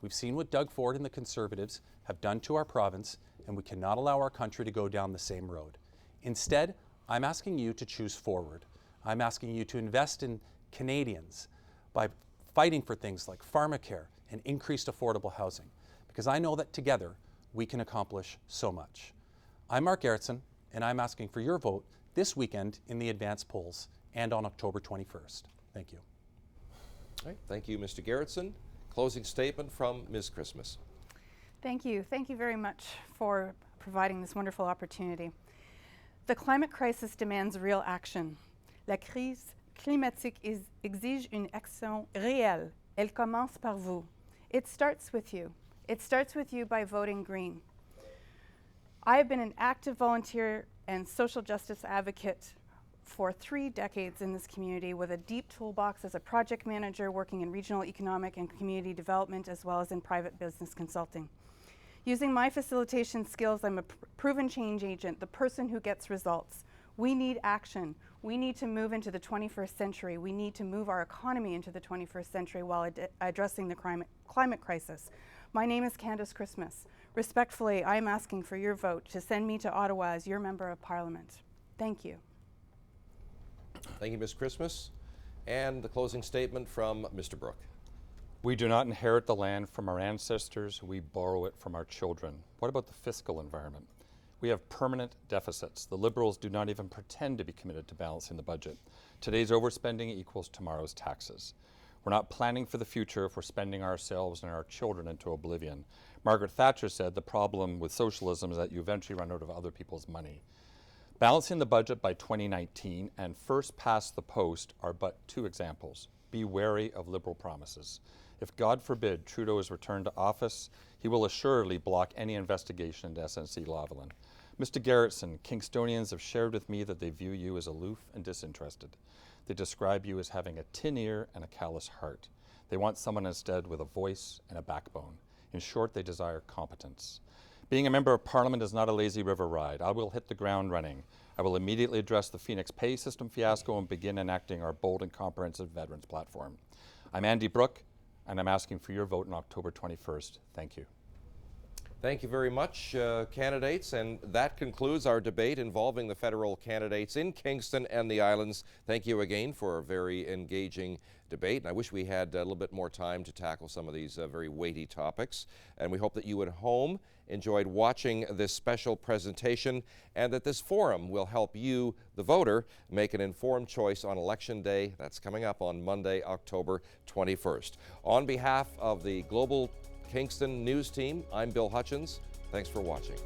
We've seen what Doug Ford and the Conservatives have done to our province, and we cannot allow our country to go down the same road. Instead, I'm asking you to choose forward. I'm asking you to invest in Canadians by fighting for things like pharmacare and increased affordable housing, because I know that together we can accomplish so much. I'm Mark Gerritsen, and I'm asking for your vote this weekend in the advance polls and on October 21st. Thank you. All right, thank you, Mr. Gerritsen. Closing statement from Ms. Christmas. Thank you. Thank you very much for providing this wonderful opportunity. The climate crisis demands real action. La crise climatique exige une action réelle. Elle commence par vous. It starts with you. It starts with you by voting green. I have been an active volunteer and social justice advocate for 3 decades in this community, with a deep toolbox as a project manager working in regional economic and community development, as well as in private business consulting. Using my facilitation skills, I'm a proven change agent, the person who gets results. We need action. We need to move into the 21st century. We need to move our economy into the 21st century while addressing the climate crisis. My name is Candace Christmas. Respectfully, I am asking for your vote to send me to Ottawa as your Member of Parliament. Thank you. Thank you, Ms. Christmas. And the closing statement from Mr. Brooke. We do not inherit the land from our ancestors, we borrow it from our children. What about the fiscal environment? We have permanent deficits. The Liberals do not even pretend to be committed to balancing the budget. Today's overspending equals tomorrow's taxes. We're not planning for the future if we're spending ourselves and our children into oblivion. Margaret Thatcher said the problem with socialism is that you eventually run out of other people's money. Balancing the budget by 2019 and first past the post are but 2 examples. Be wary of Liberal promises. If, God forbid, Trudeau is returned to office, he will assuredly block any investigation into SNC-Lavalin. Mr. Gerritsen, Kingstonians have shared with me that they view you as aloof and disinterested. They describe you as having a tin ear and a callous heart. They want someone instead with a voice and a backbone. In short, they desire competence. Being a Member of Parliament is not a lazy river ride. I will hit the ground running. I will immediately address the Phoenix pay system fiasco and begin enacting our bold and comprehensive veterans platform. I'm Andy Brooke, and I'm asking for your vote on October 21st. Thank you. Thank you very much, candidates. And that concludes our debate involving the federal candidates in Kingston and the Islands. Thank you again for a very engaging debate. And I wish we had a little bit more time to tackle some of these very weighty topics. And we hope that you at home enjoyed watching this special presentation and that this forum will help you, the voter, make an informed choice on Election Day. That's coming up on Monday, October 21st. On behalf of the Global Kingston News Team, I'm Bill Hutchins. Thanks for watching.